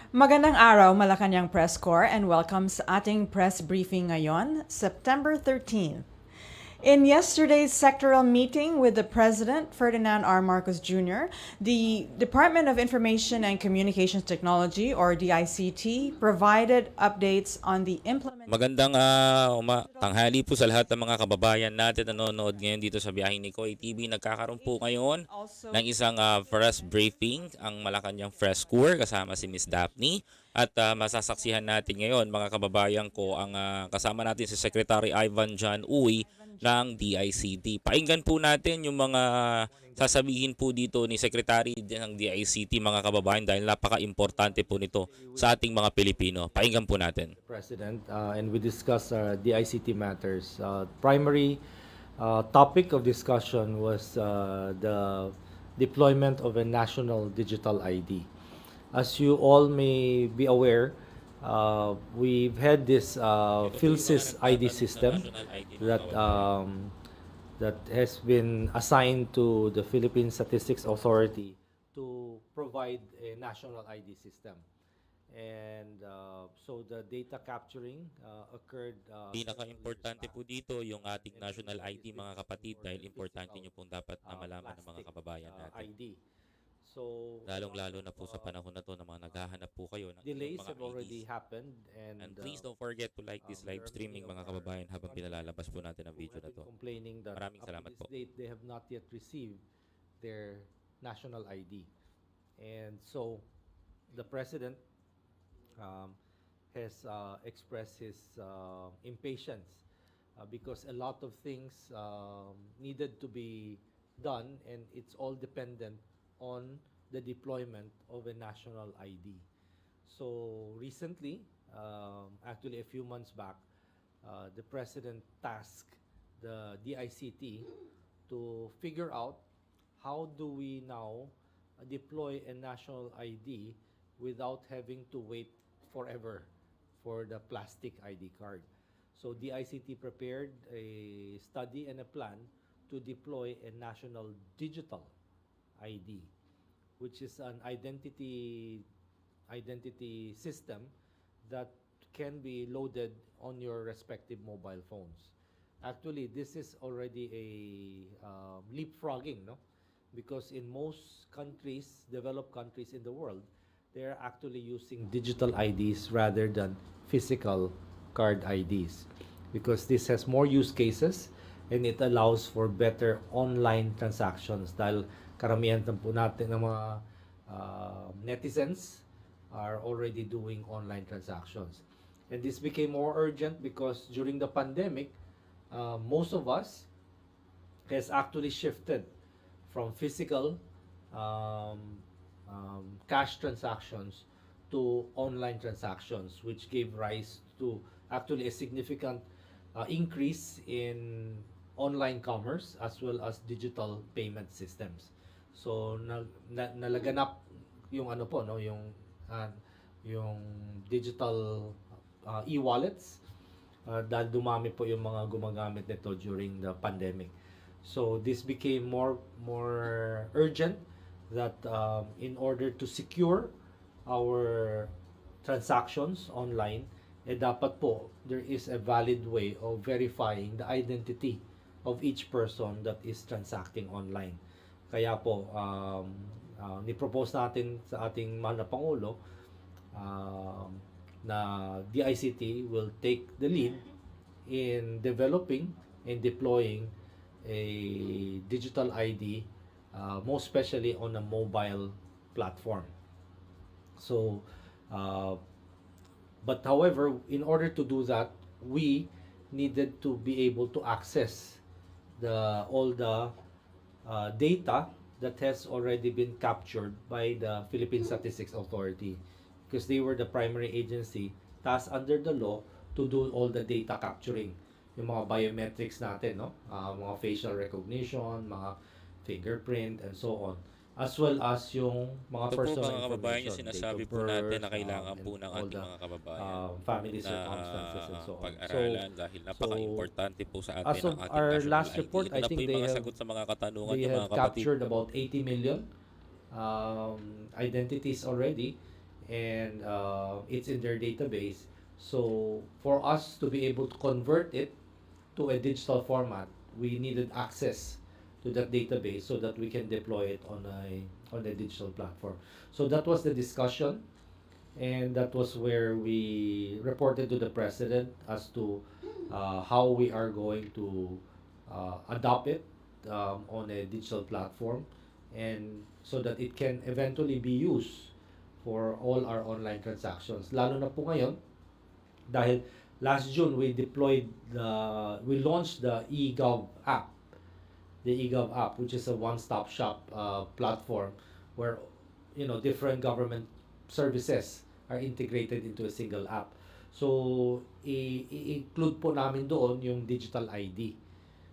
Magandang araw, Malacanang Press Corps, and welcome sa ating press briefing ngayon, September 13th. In yesterday's sectoral meeting with the President, Ferdinand R. Marcos Jr., the Department of Information and Communications Technology, or DICT, provided updates on the implementation. Magandang tanghali po sa lahat ng mga kababayan natin na nanonood ngayon dito sa Biyahe ni Koy TV. Nagkakaroon po ngayon ng isang press briefing ang Malacanang Press Corps kasama si Miss Daphne. At masasaksihan natin ngayon mga kababayan ko ang kasama natin si Secretary Ivan John Uy ng DICT. Pakinggan po natin yung mga sasabihin po dito ni Secretary ng DICT mga kababayan dahil napaka-importante po nito sa ating mga Pilipino. Pakinggan po natin. President, and we discuss DICT matters. Primary topic of discussion was the deployment of a national digital ID. As you all may be aware, we've had this PhilSys ID system that has been assigned to the Philippine Statistics Authority to provide a national ID system. And so the data capturing occurred. Pinaka-importante po dito yung ating national ID mga kapatid dahil importante nyo pong dapat na malaman ng mga kababayan natin. ID. So Lalong-lalo na po sa panahon na to na mga naghahanap po kayo ng delays mga have already IDs. happened, and Please don't forget to like this live streaming mga kababayan habang pinalalabas po natin ang video na to. complaining that Maraming up salamat to this po. date they have not yet received their national ID. And so the president has expressed his impatience because a lot of things needed to be done, and it's all dependent on the deployment of a national ID. So recently, actually a few months back, the president tasked the DICT to figure out how do we now deploy a national ID without having to wait forever for the plastic ID card. So DICT prepared a study and a plan to deploy a national digital ID, which is an identity system that can be loaded on your respective mobile phones. Actually, this is already a leapfrogging, no? Because in most countries, developed countries in the world, they're actually using digital IDs rather than physical card IDs, because this has more use cases and it allows for better online transactions dahil karamihan po natin ng mga netizens are already doing online transactions. And this became more urgent because during the pandemic, most of us has actually shifted from physical cash transactions to online transactions, which gave rise to actually a significant increase in online commerce as well as digital payment systems. So nalaganap yung ano po, no, yung digital e-wallets dahil dumami po yung mga gumagamit nito during the pandemic. So this became more urgent that in order to secure our transactions online, dapat po there is a valid way of verifying the identity of each person that is transacting online. Kaya po, ni-propose natin sa ating mahal na Pangulo na DICT will take the lead in developing and deploying a digital ID, most especially on a mobile platform. So, but however, in order to do that, we needed to be able to access all the data that has already been captured by the Philippine Statistics Authority, because they were the primary agency tasked under the law to do all the data capturing, yung mga biometrics natin, no? Mga facial recognition, mga fingerprint, and so on, as well as yung mga Ito po personal mga kababayan yung information, sinasabi date of po natin birth, na kailangan and po ng all ating the mga kababayan family na circumstances and so on. pag-aralan dahil napaka-importante po sa as atin of ang ating our national last ID. report, Ito I na po think yung mga sagot sa mga katanungan they ng mga have kapatid. captured about 80 million identities already, and it's in their database. So for us to be able to convert it to a digital format, we needed access to that database so that we can deploy it on a digital platform. So that was the discussion, and that was where we reported to the president as to how we are going to adopt it on a digital platform, and so that it can eventually be used for all our online transactions. Lalo na po ngayon, dahil last June we launched the eGov app, which is a one-stop shop platform where different government services are integrated into a single app. So i-include po namin doon yung digital ID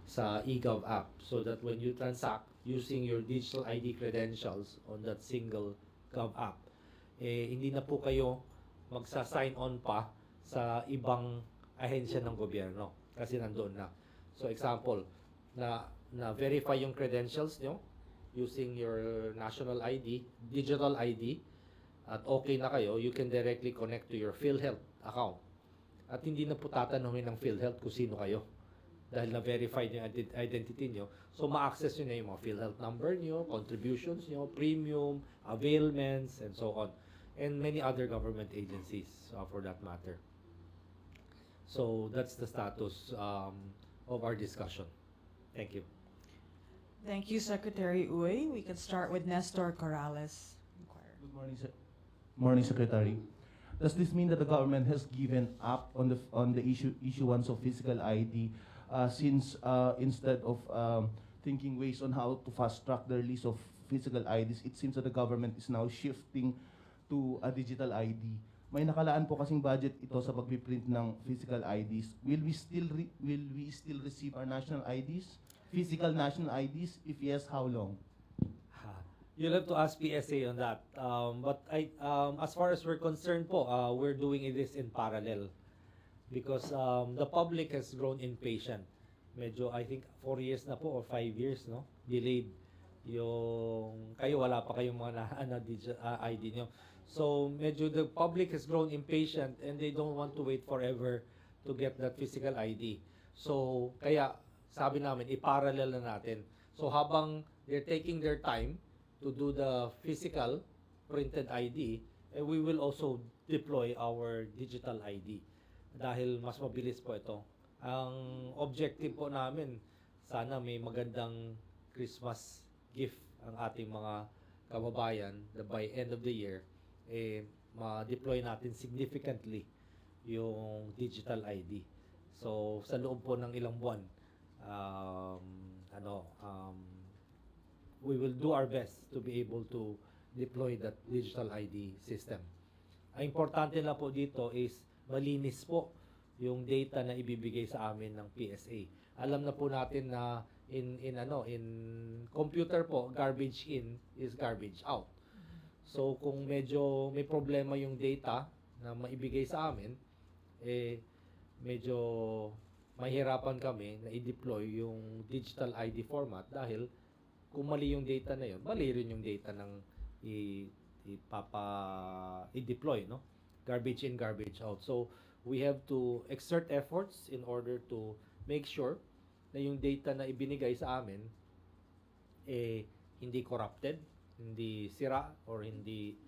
sa eGov app, so that when you transact using your digital ID credentials on that single Gov app, hindi na po kayo magsa-sign on pa sa ibang ahensya ng gobyerno kasi nandoon na. So example, na verify yung credentials nyo using your national ID, digital ID, at okay na kayo, you can directly connect to your PhilHealth account. At hindi na po tatanungin ng PhilHealth kung sino kayo, dahil na-verify yung identity nyo. So ma-access nyo na yung mga PhilHealth number nyo, contributions nyo, premium, availments, and so on. And many other government agencies for that matter. So that's the status of our discussion. Thank you. Thank you, Secretary Uy. We can start with Nestor Corrales. Good morning, sir. Morning, Secretary. Does this mean that the government has given up on the issuance of physical ID, since instead of thinking ways on how to fast track the release of physical IDs, it seems that the government is now shifting to a digital ID? May nakalaan po kasing budget ito sa pagpiprint ng physical IDs. Will we still receive our national IDs, physical national IDs? If yes, how long? You'll have to ask PSA on that. But as far as we're concerned po, we're doing this in parallel because the public has grown impatient. Medyo, I think, 4 years na po or 5 years, no? Delayed yung kayo, wala pa kayong mga digital ID nyo. So, medyo the public has grown impatient and they don't want to wait forever to get that physical ID. So, kaya sabi namin, i-parallel na natin. So, habang they're taking their time to do the physical printed ID, we will also deploy our digital ID dahil mas mabilis po ito. Ang objective po namin, sana may magandang Christmas gift ang ating mga kababayan by end of the year, ma-deploy natin significantly yung digital ID. So, sa loob po ng ilang buwan, we will do our best to be able to deploy that digital ID system. Ang importante na po dito is malinis po yung data na ibibigay sa amin ng PSA. Alam na po natin na in computer po, garbage in is garbage out. So kung medyo may problema yung data na maibigay sa amin, medyo mahirapan kami na i-deploy yung digital ID format dahil kung mali yung data na yun, mali rin yung data ng i-deploy, no? Garbage in, garbage out. So, we have to exert efforts in order to make sure na yung data na ibinigay sa amin hindi corrupted, hindi sira, or hindi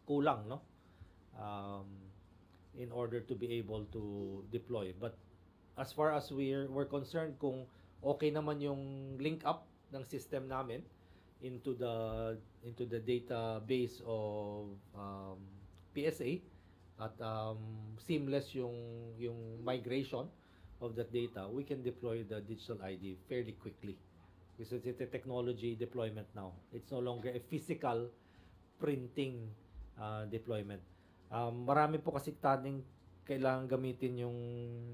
kulang, no? In order to be able to deploy. But as far as we're concerned, kung okay naman yung link up ng system namin into the database of PSA at seamless yung migration of that data, we can deploy the digital ID fairly quickly because it's a technology deployment now. It's no longer a physical printing deployment. Marami po kasi taning kailangan gamitin yung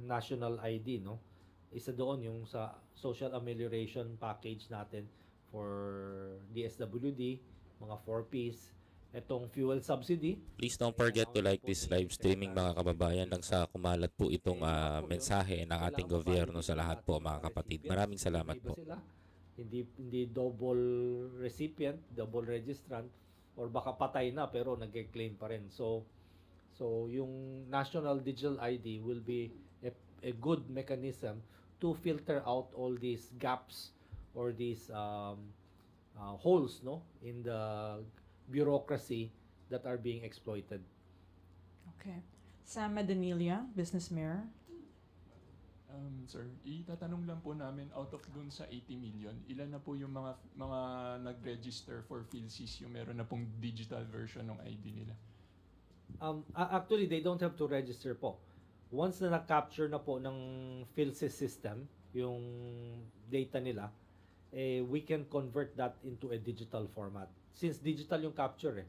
national ID, no? Isa doon yung sa social amelioration package natin for DSWD, mga 4Ps, itong fuel subsidy. Please don't forget to like this live streaming mga kababayan nang sa kumalat po itong mensahe ng ating gobyerno sa lahat po mga kapatid. Maraming salamat po. Hindi double recipient, double registrant, or baka patay na pero nag-claim pa rin. So yung National Digital ID will be a good mechanism to filter out all these gaps or these holes, no, in the bureaucracy that are being exploited. Okay. Sam Medanilia, Business Mirror. Sir, itatanong lang po namin out of dun sa 80 million, ilan na po yung mga nag-register for PhilSys yung meron na pong digital version ng ID nila? Actually, they don't have to register po. Once na na-capture na po ng PhilSys system yung data nila, we can convert that into a digital format. Since digital yung capture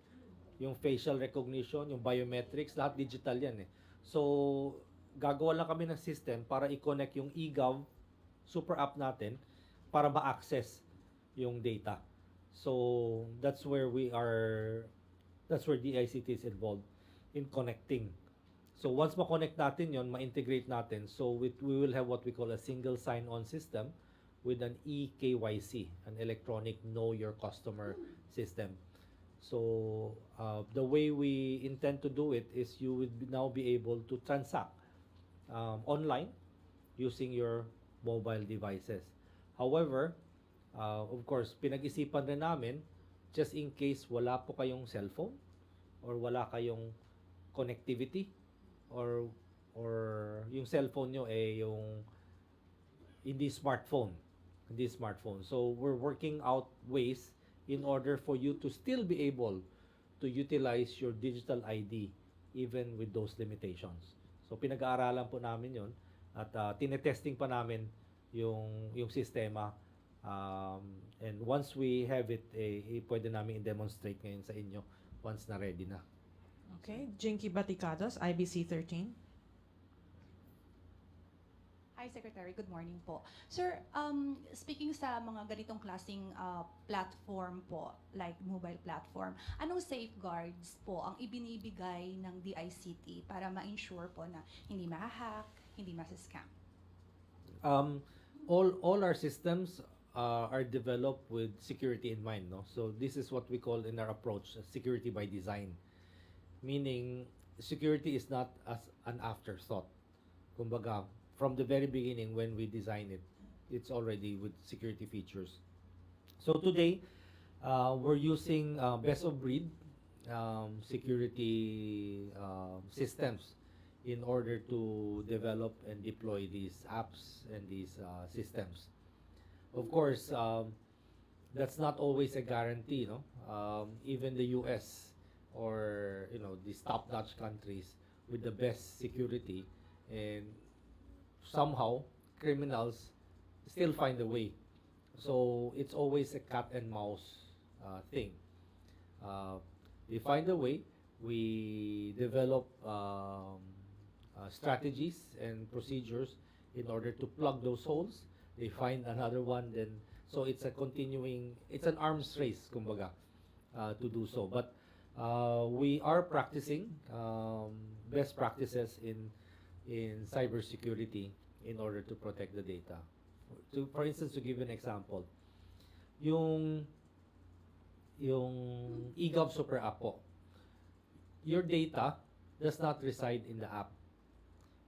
yung facial recognition, yung biometrics, lahat digital yan So, gagawa lang kami ng system para i-connect yung eGov super app natin para ma-access yung data. So, that's where DICT is involved in connecting. So, once ma-connect natin yon, ma-integrate natin, so we will have what we call a single sign-on system with an eKYC, an electronic know your customer system. So, the way we intend to do it is you would now be able to transact online using your mobile devices. However, of course, pinag-isipan rin namin just in case wala po kayong cellphone or wala kayong connectivity or yung cellphone nyo yung hindi smartphone. So, we're working out ways in order for you to still be able to utilize your digital ID even with those limitations. So pinag-aaralan po namin 'yon at tinetesting pa namin yung sistema and once we have it pwede namin i-demonstrate ngayon sa inyo once na ready na. Okay. Jinky Baticados, IBC 13. Hi, Secretary. Good morning po. Sir, speaking sa mga ganitong klaseng platform po, like mobile platform, anong safeguards po ang ibinibigay ng DICT para ma-ensure po na hindi ma-hack, hindi ma-scam? All our systems are developed with security in mind, no? So this is what we call in our approach security by design. Meaning security is not as an afterthought. Kumbaga, from the very beginning when we design it, it's already with security features. So today, we're using best of breed security systems in order to develop and deploy these apps and these systems. Of course, that's not always a guarantee, no? Even the US or these top-notch countries with the best security, and somehow criminals still find a way. So it's always a cat and mouse thing. We find a way. We develop strategies and procedures in order to plug those holes. They find another one, then so it's an arms race, kumbaga, to do so. But we are practicing best practices in cybersecurity in order to protect the data. For instance, to give an example, yung eGov Super App po, your data does not reside in the app.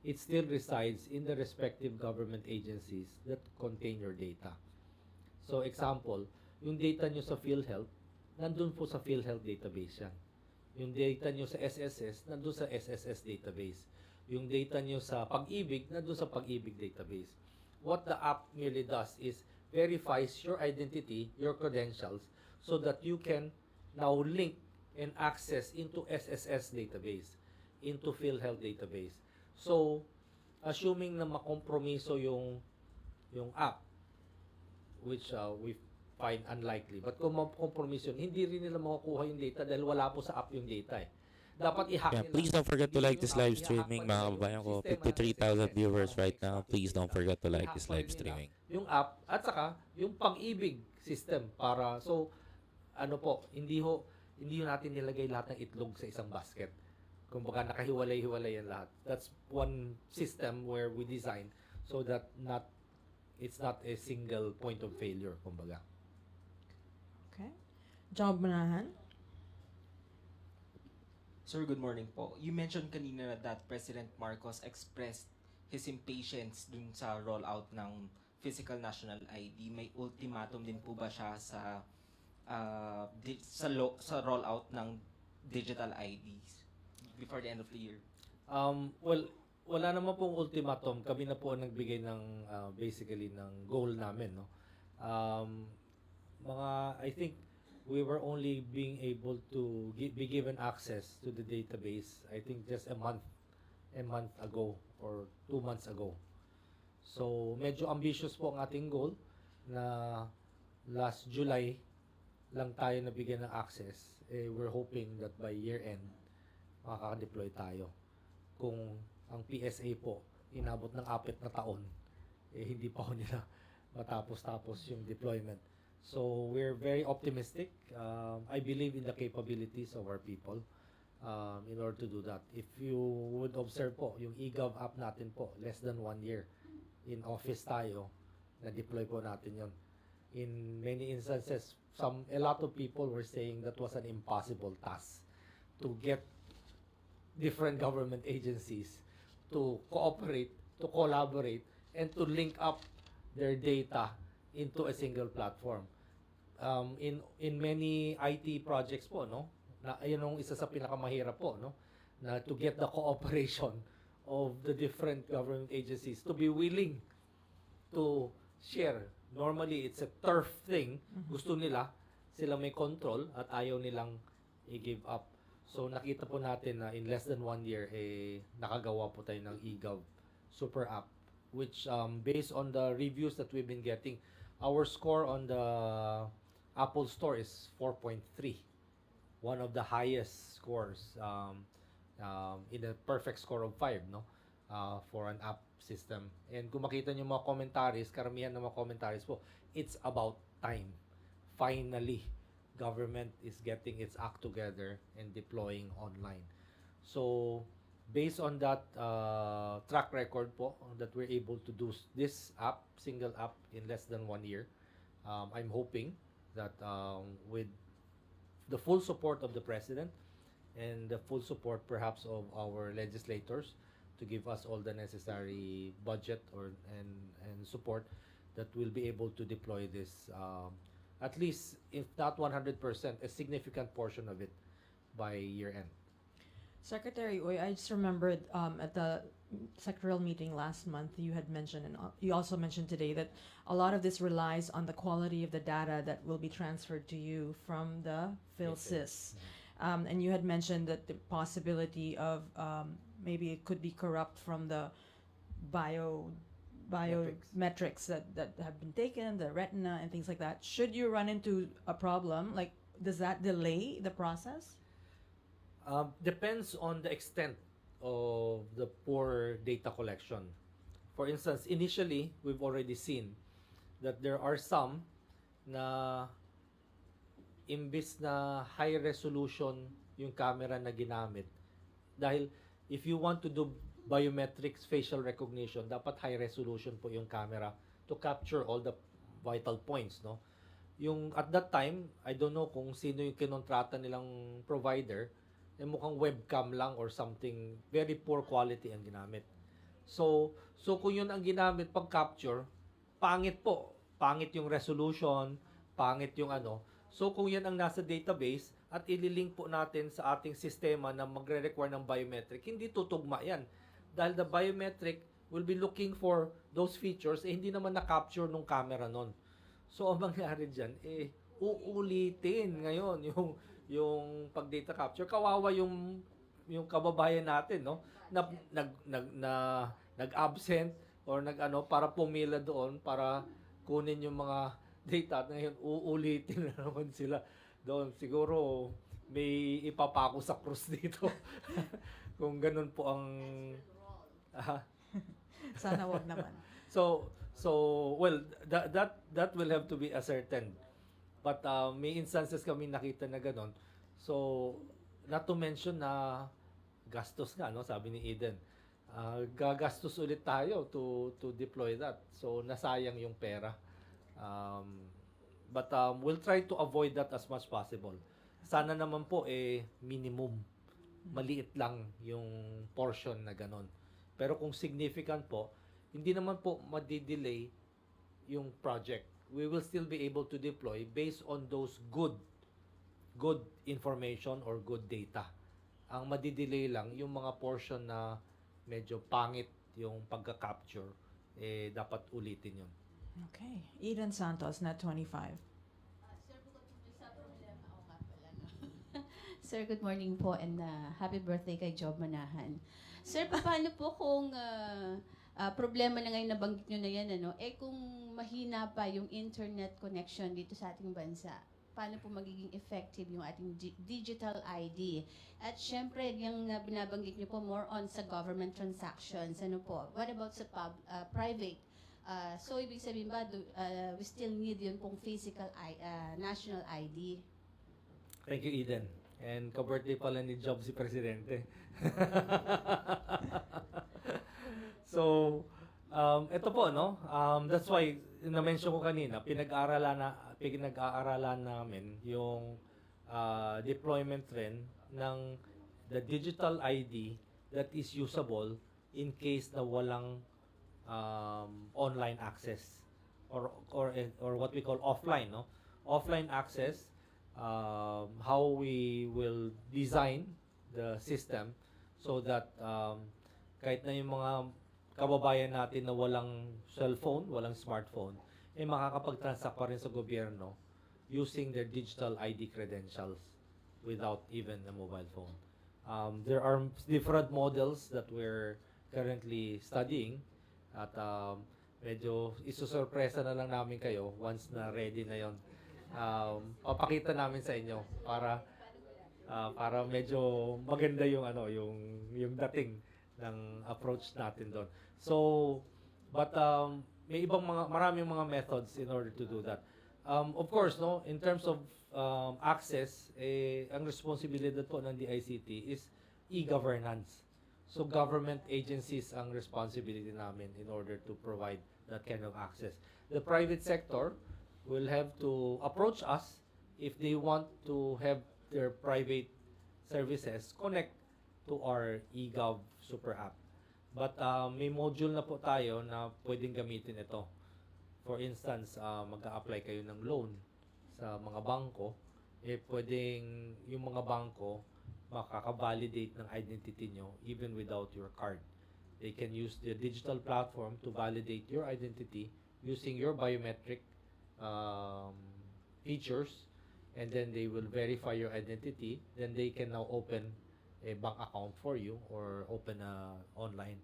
It still resides in the respective government agencies that contain your data. So example, yung data nyo sa PhilHealth, nandun po sa PhilHealth database yan. Yung data nyo sa SSS, nandun sa SSS database. Yung data nyo sa Pag-ibig, nandun sa Pag-ibig database. What the app merely does is verifies your identity, your credentials, so that you can now link and access into SSS database, into PhilHealth database. So, assuming na makompromiso yung app, which we find unlikely, but kung makompromiso yun, hindi rin nila makukuha yung data dahil wala po sa app yung data Dapat i-hack nila. Please don't forget to like this live streaming, mga kababayan ko. 53,000 viewers right now. Please don't forget to like this live streaming. Yung app at saka yung Pag-ibig system para hindi natin nilagay lahat ng itlog sa isang basket. Kumbaga nakahiwalay-hiwalay yan lahat. That's one system where we design so that it's not a single point of failure, kumbaga. Okay. Job Manahan. Sir, good morning po. You mentioned kanina that President Marcos expressed his impatience dun sa rollout ng physical national ID. May ultimatum din po ba siya sa sa rollout ng digital IDs before the end of the year? Well, wala naman pong ultimatum. Kami na po ang nagbigay ng basically ng goal namin, no. I think we were only being able to be given access to the database, I think just a month ago or 2 months ago. So, medyo ambitious po ang ating goal na last July lang tayo nabigyan ng access. We're hoping that by year end, makaka-deploy tayo. Kung ang PSA po, inabot ng 4 na taon, hindi pa ho nila matapos-tapos yung deployment. So, we're very optimistic. I believe in the capabilities of our people in order to do that. If you would observe po, yung eGov app natin po, less than 1 year in office tayo, na-deploy po natin yon. In many instances, a lot of people were saying that was an impossible task to get different government agencies to cooperate, to collaborate, and to link up their data into a single platform. In many IT projects po, no, na yun ang isa sa pinakamahirap po, no, na to get the cooperation of the different government agencies to be willing to share. Normally, it's a turf thing. Gusto nila, sila may control at ayaw nilang i-give up. So, nakita po natin na in less than 1 year, nakagawa po tayo ng eGov super app, which based on the reviews that we've been getting, our score on the Apple Store is 4.3. One of the highest scores in a perfect score of 5, no? For an app system. And kung makita nyo mga commentaries, karamihan ng mga commentaries po, it's about time. Finally, government is getting its act together and deploying online. So, based on that track record po, that we're able to do this app, single app, in less than 1 year, I'm hoping that with the full support of the President and the full support perhaps of our legislators to give us all the necessary budget and support, that we'll be able to deploy this at least, if not 100%, a significant portion of it by year end. Secretary Uy, I just remembered at the sectoral meeting last month, you had mentioned, and you also mentioned today, that a lot of this relies on the quality of the data that will be transferred to you from the PhilSys. And you had mentioned that the possibility of maybe it could be corrupt from the biometrics that have been taken, the retina and things like that. Should you run into a problem, like, does that delay the process? Depends on the extent of the poor data collection. For instance, initially, we've already seen that there are some na imbis na high resolution yung camera na ginamit. Dahil if you want to do biometrics facial recognition, dapat high resolution po yung camera to capture all the vital points, no? Yung at that time, I don't know kung sino yung kinontrata nilang provider, mukhang webcam lang or something, very poor quality ang ginamit. So kung yun ang ginamit pag capture, pangit po. Pangit yung resolution, pangit yung ano. So kung yan ang nasa database at ililink po natin sa ating sistema na magre-require ng biometric, hindi tutugma yan. Dahil the biometric will be looking for those features, hindi naman na-capture nung camera nun. So ang mangyari dyan, uulitin ngayon yung pag-data capture. Kawawa yung kababayan natin, no? Nag-absent or para pumila doon para kunin yung mga data at ngayon uulitin na naman sila doon. Siguro may ipapako sa krus dito. Kung ganun po ang Sana wag naman. So well, that will have to be ascertained. But may instances kami nakita na ganun. So not to mention na gastos nga, no, sabi ni Eden. Gagastos ulit tayo to deploy that. So nasayang yung pera. But we'll try to avoid that as much possible. Sana naman po minimum maliit lang yung portion na ganon. Pero kung significant po, hindi naman po madidelay yung project. We will still be able to deploy based on those good information or good data. Ang madidelay lang yung mga portion na medyo pangit yung pagka-capture, dapat ulitin yun. Okay. Eden Santos, Net 25. Sir, good morning po and happy birthday kay Job Manahan. Sir, paano po kung problema na ngayon nabanggit nyo na yan, kung mahina pa yung internet connection dito sa ating bansa, paano po magiging effective yung ating digital ID? At syempre, yung binabanggit nyo po more on sa government transactions, what about sa private? So, ibig sabihin ba, we still need yun pong physical national ID? Thank you, Eden. And ka-birthday pala ni Job si Presidente. So, ito po, no? That's why, na-mention ko kanina, pinag-aaralan namin yung deployment trend ng the digital ID that is usable in case na walang online access or what we call offline, no? Offline access, how we will design the system so that kahit na yung mga kababayan natin na walang cellphone, walang smartphone, makakapag-transact pa rin sa gobyerno using their digital ID credentials without even a mobile phone. There are different models that we're currently studying at medyo isusurpresa na lang namin kayo once na ready na yon. Papakita namin sa inyo para medyo maganda yung yung dating ng approach natin doon. So, but may maraming mga methods in order to do that. Of course, no, in terms of access, ang responsibilidad po ng DICT is e-governance. So, government agencies ang responsibility namin in order to provide that kind of access. The private sector will have to approach us if they want to have their private services connect to our eGov super app. But may module na po tayo na pwedeng gamitin ito. For instance, mag-a-apply kayo ng loan sa mga bangko, pwedeng yung mga bangko makaka-validate ng identity nyo even without your card. They can use the digital platform to validate your identity using your biometric features, and then they will verify your identity. Then they can now open a bank account for you or open a online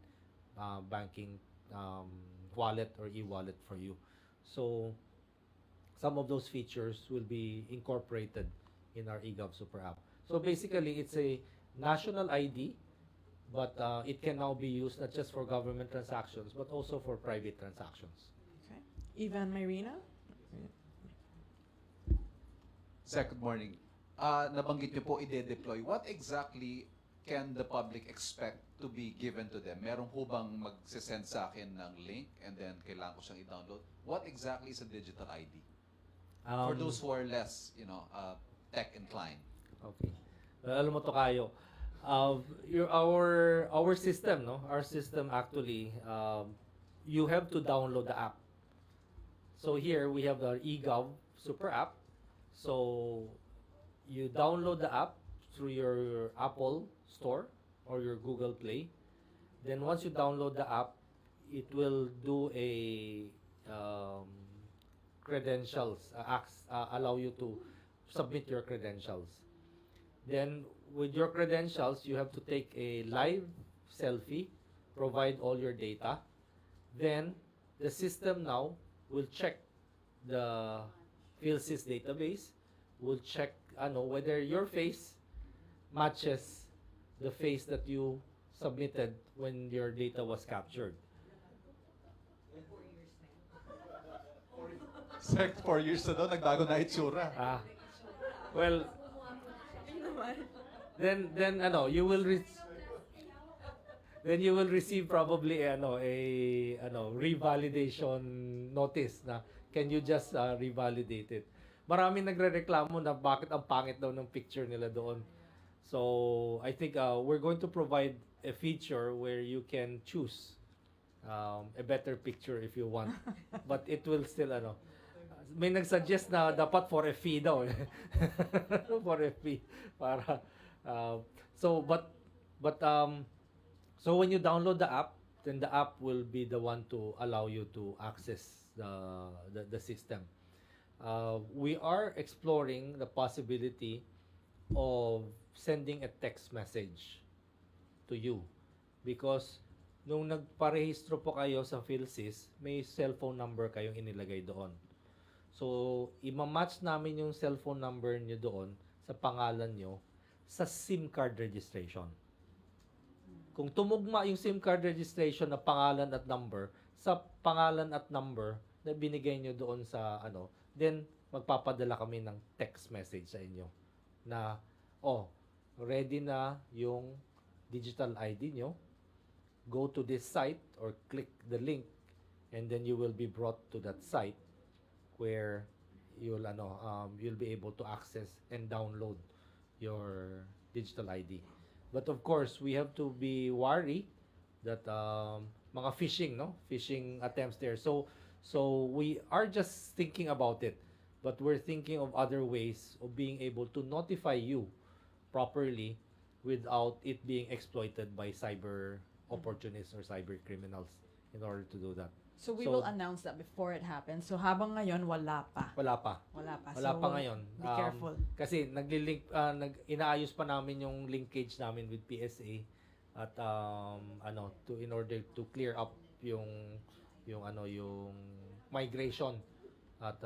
banking wallet or e-wallet for you. So some of those features will be incorporated in our eGov Super App. So basically, it's a national ID, but it can now be used not just for government transactions but also for private transactions. Okay. Ivan Marina. Sir, good morning. Nabanggit niyo po ide-deploy. What exactly can the public expect to be given to them? Meron ho bang mag-send sa akin ng link and then kailangan ko siyang i-download? What exactly is a digital ID? For those who are less, tech inclined. Okay. Alam mo to kayo. Our system, no? Our system actually, you have to download the app. So here we have the eGov Super App. So you download the app through your Apple Store or your Google Play. Then once you download the app, it will do a credentials, allow you to submit your credentials. Then with your credentials, you have to take a live selfie, provide all your data. Then the system now will check the PhilSys database, will check whether your face matches the face that you submitted when your data was captured. Sir, 4 years na daw, nagbago na itsura. Well, then you will receive probably a revalidation notice na can you just revalidate it. Maraming nagrereklamo na bakit ang pangit daw ng picture nila doon. So I think we're going to provide a feature where you can choose a better picture if you want. But it will still may nagsuggest na dapat for a fee daw. For a fee para so so when you download the app, then the app will be the one to allow you to access the system. We are exploring the possibility of sending a text message to you because nung nagparehistro po kayo sa PhilSys, may cellphone number kayong inilagay doon. So, ima-match namin yung cellphone number nyo doon sa pangalan nyo sa SIM card registration. Kung tumugma yung SIM card registration na pangalan at number sa pangalan at number na binigay nyo doon sa then magpapadala kami ng text message sa inyo na ready na yung digital ID nyo. Go to this site or click the link and then you will be brought to that site where you'll be able to access and download your digital ID. But of course, we have to be wary that mga phishing attempts there. So we are just thinking about it, but we're thinking of other ways of being able to notify you properly without it being exploited by cyber opportunists or cyber criminals in order to do that. So we will announce that before it happens. So habang ngayon, wala pa. Wala pa So ngayon. Be careful. Kasi inaayos pa namin yung linkage namin with PSA at in order to clear up yung migration at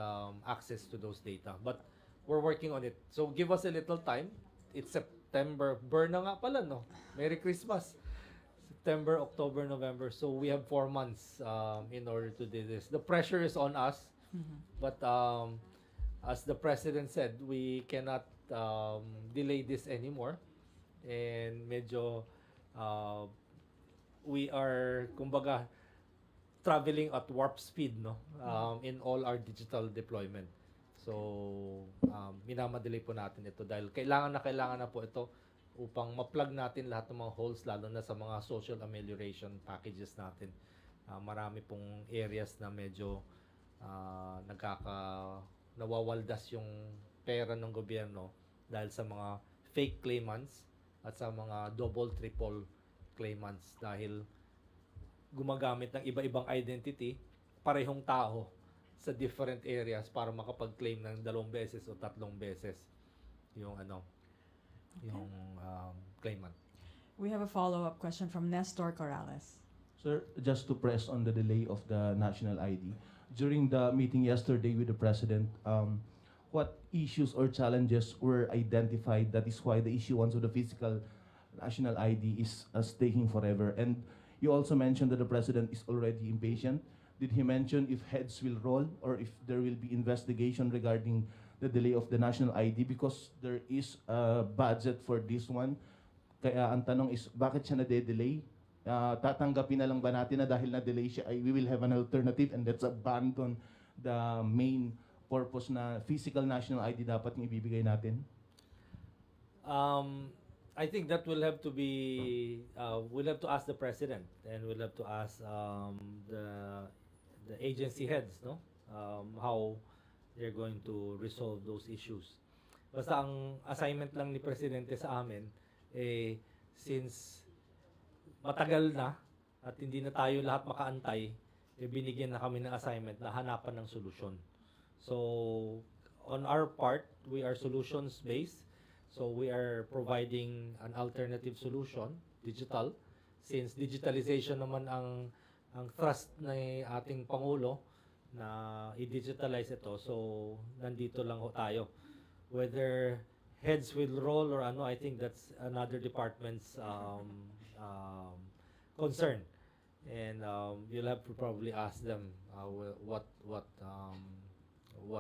access to those data. But we're working on it. So give us a little time. It's September. Burn na nga pala, no? Merry Christmas. September, October, November. So we have 4 months in order to do this. The pressure is on us, but as the president said, we cannot delay this anymore. And medyo we are, kumbaga, traveling at warp speed, no? In all our digital deployment. So minamadali po natin ito dahil kailangan na po ito upang ma-plug natin lahat ng mga holes lalo na sa mga social amelioration packages natin. Marami pong areas na medyo nawawaldas yung pera ng gobyerno dahil sa mga fake claimants at sa mga double, triple claimants dahil gumagamit ng iba-ibang identity, parehong tao sa different areas para makapag-claim ng 2 beses o 3 beses yung yung claimant. We have a follow-up question from Nestor Corrales. Sir, just to press on the delay of the national ID. During the meeting yesterday with the President, what issues or challenges were identified that is why the issuance of the physical national ID is taking forever? And you also mentioned that the President is already impatient. Did he mention if heads will roll or if there will be investigation regarding the delay of the national ID? Because there is a budget for this one. Kaya ang tanong is, bakit siya na-delay? Tatanggapin na lang ba natin na dahil na-delay siya, we will have an alternative and let's abandon the main purpose na physical national ID dapat yung ibibigay natin? I think that will have to be, we'll have to ask the President and we'll have to ask the agency heads, no? How they're going to resolve those issues. Basta ang assignment lang ni Presidente sa amin, since matagal na at hindi na tayo lahat makaantay, binigyan na kami ng assignment na hanapan ng solusyon. So, on our part, we are solutions-based. So, we are providing an alternative solution, digital. Since digitalization naman ang thrust ng ating Pangulo, na i-digitalize ito. So, nandito lang ho tayo. Whether heads will roll or I think that's another department's concern. And you'll have to probably ask them what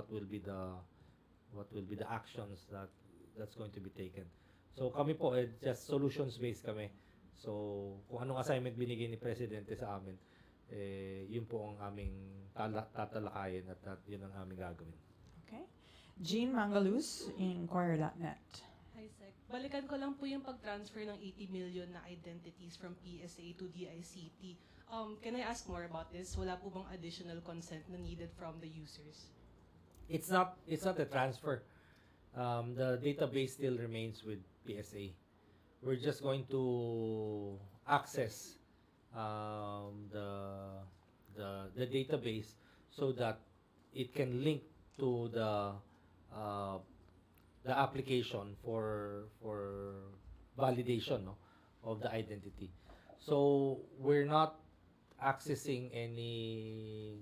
will be the actions that's going to be taken. So, kami po, just solutions-based kami. So, kung anong assignment binigay ni Presidente sa amin, yun po ang aming tatalakayin at yun ang aming gagawin. Okay. Jean Mangaluz, Inquirer.net. Hi, Sec. Balikan ko lang po yung pag-transfer ng 80 million na identities from PSA to DICT. Can I ask more about this? Wala po bang additional consent na needed from the users? It's not a transfer. The database still remains with PSA. We're just going to access the database so that it can link to the application for validation, no, of the identity. So we're not accessing any.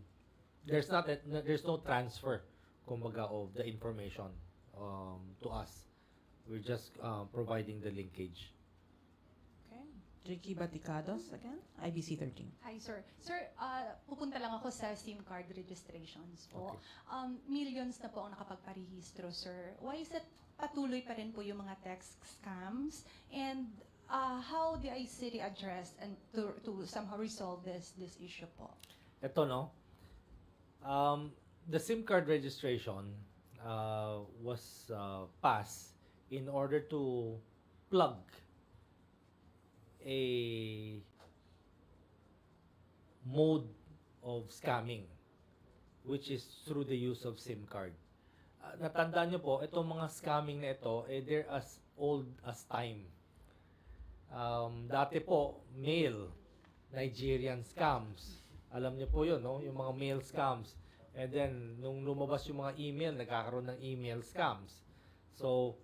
There's no transfer, kumbaga, of the information to us. We're just providing the linkage. Okay. Ricky Baticados again, IBC 13. Hi, sir. Sir, pupunta lang ako sa SIM card registrations po. Okay. Millions na po ang nakapagparehistro, sir. Why is it patuloy pa rin po yung mga text scams? And how the ICT address and to somehow resolve this issue po? Ito, no? The SIM card registration was passed in order to plug a mode of scamming, which is through the use of SIM card. Natandaan nyo po, itong mga scamming na ito, they're as old as time. Dati po, mail, Nigerian scams. Alam niyo po yun, no? Yung mga mail scams. And then, nung lumabas yung mga email, nagkakaroon ng email scams. So,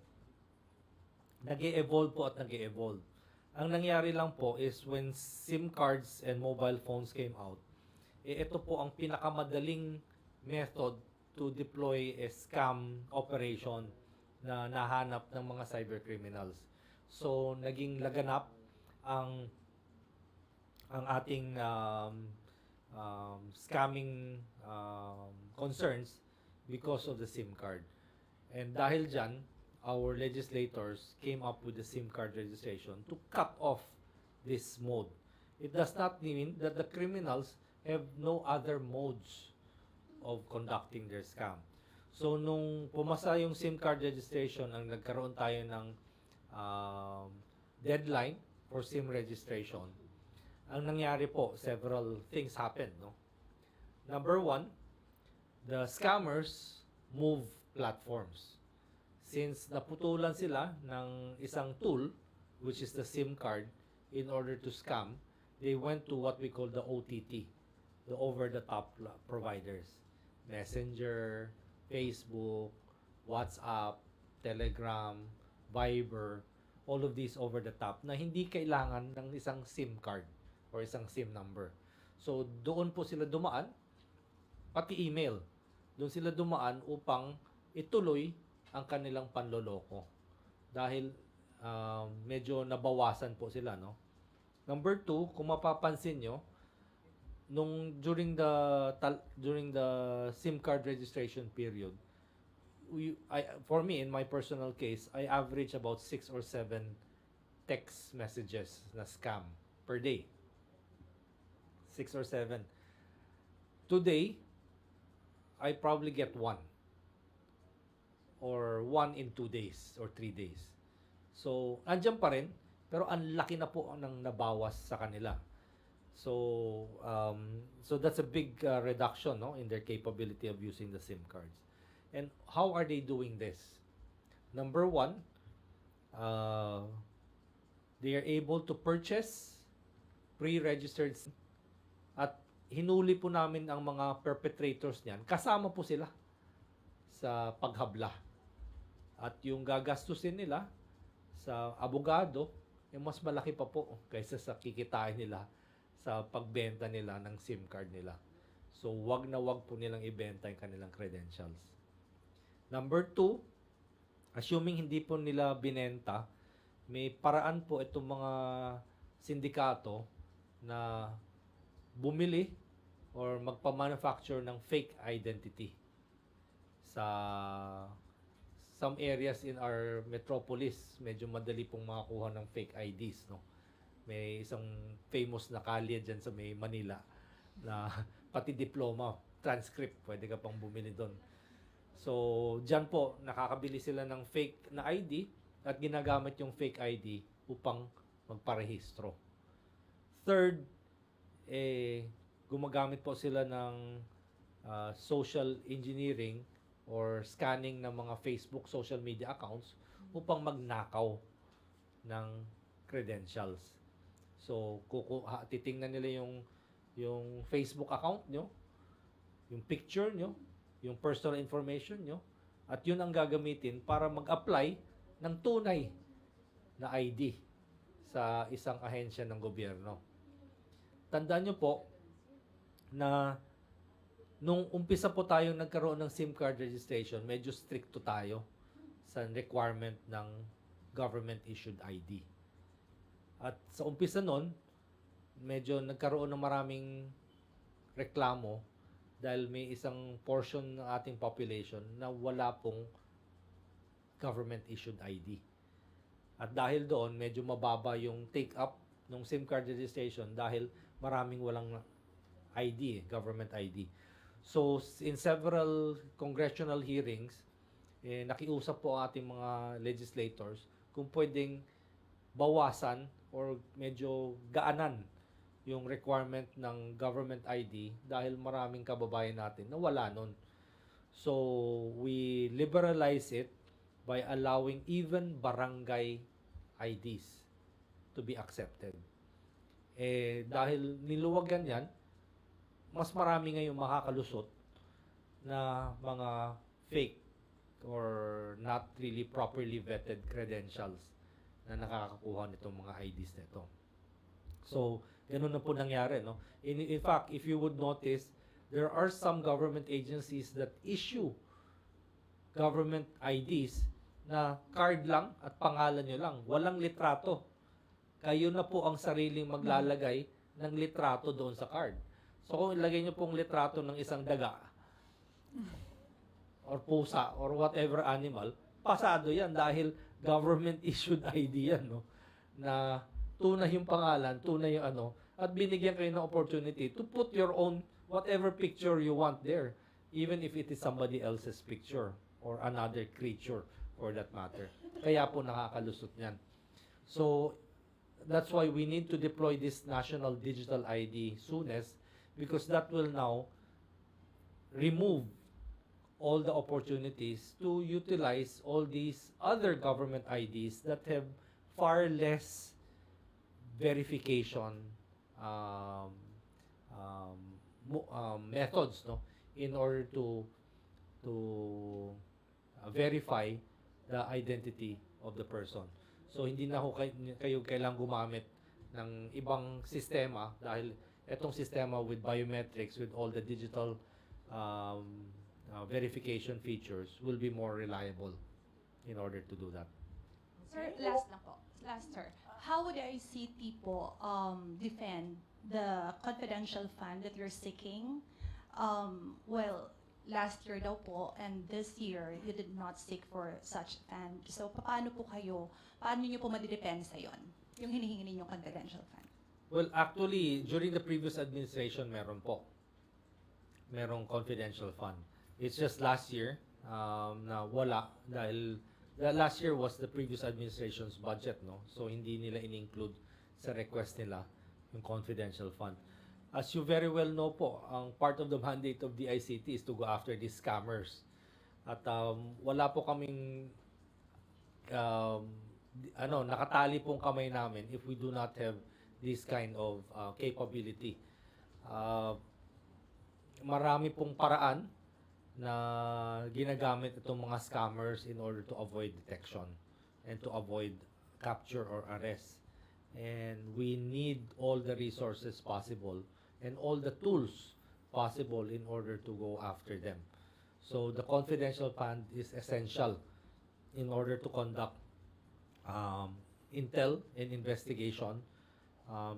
nag-e-evolve po at nag-e-evolve. Ang nangyari lang po is when SIM cards and mobile phones came out, ito po ang pinakamadaling method to deploy a scam operation na nahanap ng mga cyber criminals. So, naging laganap ang ating scamming concerns because of the SIM card. And dahil dyan, our legislators came up with the SIM card registration to cut off this mode. It does not mean that the criminals have no other modes of conducting their scam. So, nung pumasa yung SIM card registration, ang nagkaroon tayo ng deadline for SIM registration, ang nangyari po, several things happened, no? Number one, the scammers move platforms. Since naputulan sila ng isang tool, which is the SIM card, in order to scam, they went to what we call the OTT, the over-the-top providers. Messenger, Facebook, WhatsApp, Telegram, Viber, all of these over-the-top na hindi kailangan ng isang SIM card or isang SIM number. So, doon po sila dumaan, pati email. Doon sila dumaan upang ituloy ang kanilang panloloko. Dahil medyo nabawasan po sila, no? Number two, kung mapapansin nyo, during the SIM card registration period, for me, in my personal case, I average about 6 or 7 text messages na scam per day. 6 or 7. Today, I probably get 1. Or 1 in 2 days or 3 days. So, andyan pa rin, pero ang laki na po ng nabawas sa kanila. So that's a big reduction, no, in their capability of using the SIM cards. And how are they doing this? Number one, they are able to purchase pre-registered at hinuli po namin ang mga perpetrators niyan. Kasama po sila sa paghabla. At yung gagastusin nila sa abogado, mas malaki pa po kaysa sa kikitain nila sa pagbenta nila ng SIM card nila. So, wag na wag po nilang ibenta yung kanilang credentials. Number two, assuming hindi po nila binenta, may paraan po itong mga sindikato na bumili or magpa-manufacture ng fake identity sa some areas in our metropolis. Medyo madali pong makakuha ng fake IDs, no? May isang famous na kalye dyan sa may Manila na pati diploma, transcript, pwede ka pang bumili doon. So, dyan po, nakakabili sila ng fake na ID at ginagamit yung fake ID upang magparehistro. Third, gumagamit po sila ng social engineering or scanning ng mga Facebook social media accounts upang magnakaw ng credentials. So, titingnan nila yung Facebook account nyo, yung picture nyo, yung personal information nyo, at yun ang gagamitin para mag-apply ng tunay na ID sa isang ahensya ng gobyerno. Tandaan nyo po na nung umpisa po tayong nagkaroon ng SIM card registration, medyo stricto tayo sa requirement ng government-issued ID. At sa umpisa nun, medyo nagkaroon ng maraming reklamo dahil may isang portion ng ating population na wala pong government-issued ID. At dahil doon, medyo mababa yung take-up ng SIM card registration dahil maraming walang ID, government ID. So, in several congressional hearings, nakiusap po ating mga legislators kung pwedeng bawasan or medyo gaanan yung requirement ng government ID dahil maraming kababayan natin na wala nun. So, we liberalize it by allowing even barangay IDs to be accepted. Dahil niluwagan yan, mas marami ngayong makakalusot na mga fake or not really properly vetted credentials na nakakakuha nitong mga IDs nito. So, ganun na po nangyari, no? In fact, if you would notice, there are some government agencies that issue government IDs na card lang at pangalan nyo lang. Walang litrato. Kayo na po ang sariling maglalagay ng litrato doon sa card. So, kung ilagay nyo pong litrato ng isang daga or pusa or whatever animal, pasado yan dahil government-issued ID yan, no? Na tunay yung pangalan, tunay yung ano, at binigyan kayo ng opportunity to put your own whatever picture you want there, even if it is somebody else's picture or another creature for that matter. Kaya po nakakalusot yan. So, that's why we need to deploy this national digital ID soonest, because that will now remove all the opportunities to utilize all these other government IDs that have far less verification methods, no, in order to verify the identity of the person. So hindi na kayo kailangang gumamit ng ibang sistema dahil etong sistema with biometrics, with all the digital verification features will be more reliable in order to do that. Sir, last lang po. Last, sir. How would ICT po defend the confidential fund that you're seeking? Well, last year daw po, and this year, you did not seek for such fund. So, paano nyo po madidepensa yon? Yung hinihingi ninyong confidential fund? Well, actually, during the previous administration, meron po. Merong confidential fund. It's just last year na wala dahil last year was the previous administration's budget, no? So, hindi nila in-include sa request nila yung confidential fund. As you very well know po, ang part of the mandate of the ICT is to go after these scammers. At wala po kaming nakatali pong kamay namin if we do not have this kind of capability. Marami pong paraan na ginagamit itong mga scammers in order to avoid detection and to avoid capture or arrest. And we need all the resources possible and all the tools possible in order to go after them. So the confidential fund is essential in order to conduct intel and investigation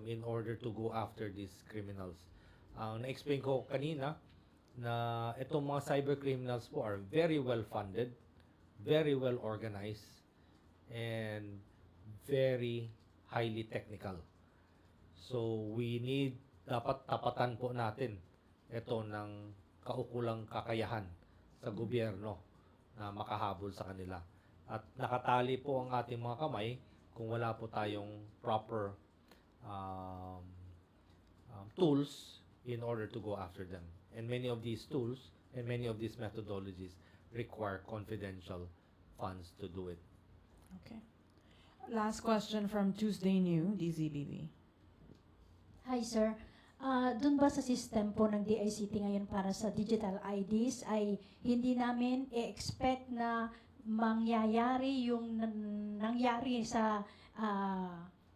in order to go after these criminals. Na-explain ko kanina na itong mga cyber criminals po are very well funded, very well organized, and very highly technical. So we need, dapat tapatan po natin ito ng kaukulang kakayahan sa gobyerno na makahabol sa kanila. At nakatali po ang ating mga kamay kung wala po tayong proper tools in order to go after them. And many of these tools and many of these methodologies require confidential funds to do it. Okay. Last question from Tuesday New, DZBB. Hi, sir. Doon ba sa system po ng DICT ngayon para sa digital IDs ay hindi namin i-expect na mangyayari yung nangyari sa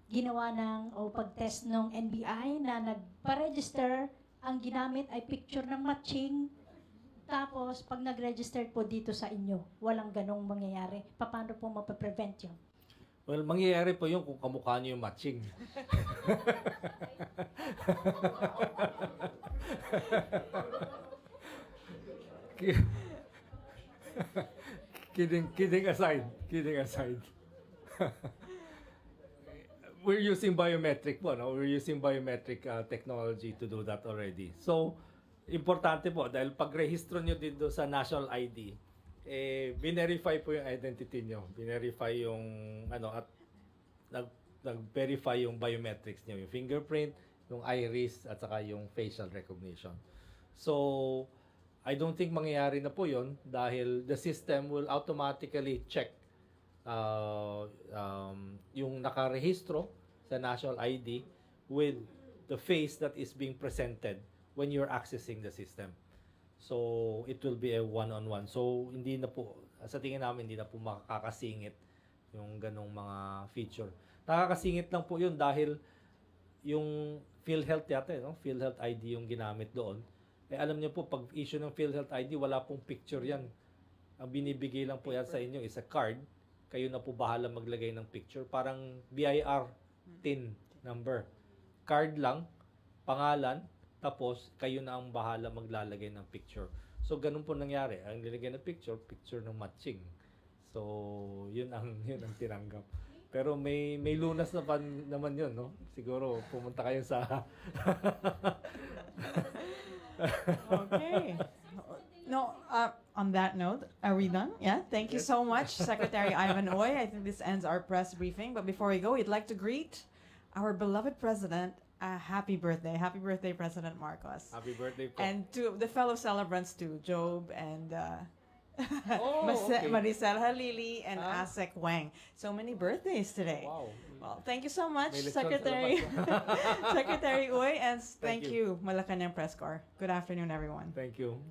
ginawa ng o pag-test ng NBI na nagpa-register, ang ginamit ay picture ng matching. Tapos, pag nag-register po dito sa inyo, walang ganong mangyayari. Paano po mapaprevent yun? Well, mangyayari po yun kung kamukha nyo yung matching. Kidding aside. We're using biometric po, no? We're using biometric technology to do that already. So, importante po dahil pag-rehistro nyo dito sa national ID, verify po yung identity nyo. Verify yung at nag-verify yung biometrics nyo, yung fingerprint, yung iris at saka yung facial recognition. So, I don't think mangyayari na po yun dahil the system will automatically check yung nakarehistro sa national ID with the face that is being presented when you're accessing the system. So, it will be a one-on-one. So, hindi na po, sa tingin namin, hindi na po makakasingit yung ganong mga feature. Nakakasingit lang po yun dahil yung PhilHealth yata, no? PhilHealth ID yung ginamit doon. Alam niyo po, pag issue ng PhilHealth ID, wala pong picture yan. Ang binibigay lang po yan sa inyo is a card. Kayo na po bahala maglagay ng picture. Parang BIR TIN number. Card lang, pangalan, tapos kayo na ang bahala maglalagay ng picture. So, ganun po nangyari. Ang nilagay ng picture ng matching. So, yun ang tinanggap. Pero may lunas na pa naman yun, no? Siguro, pumunta kayo sa... Okay. No, on that note, are we done? Yeah. Thank you so much, Secretary Ivan Oy. I think this ends our press briefing. But before we go, we'd like to greet our beloved President. Happy birthday. Happy birthday, President Marcos. Happy birthday po. And to the fellow celebrants too, Job and okay. Maricel Halili and Asek Wang. So many birthdays today. Wow. Well, thank you so much, May lechon Secretary salamat. Secretary Uy, and thank you. you, Malacanang Press Corps. Good afternoon, everyone. Thank you.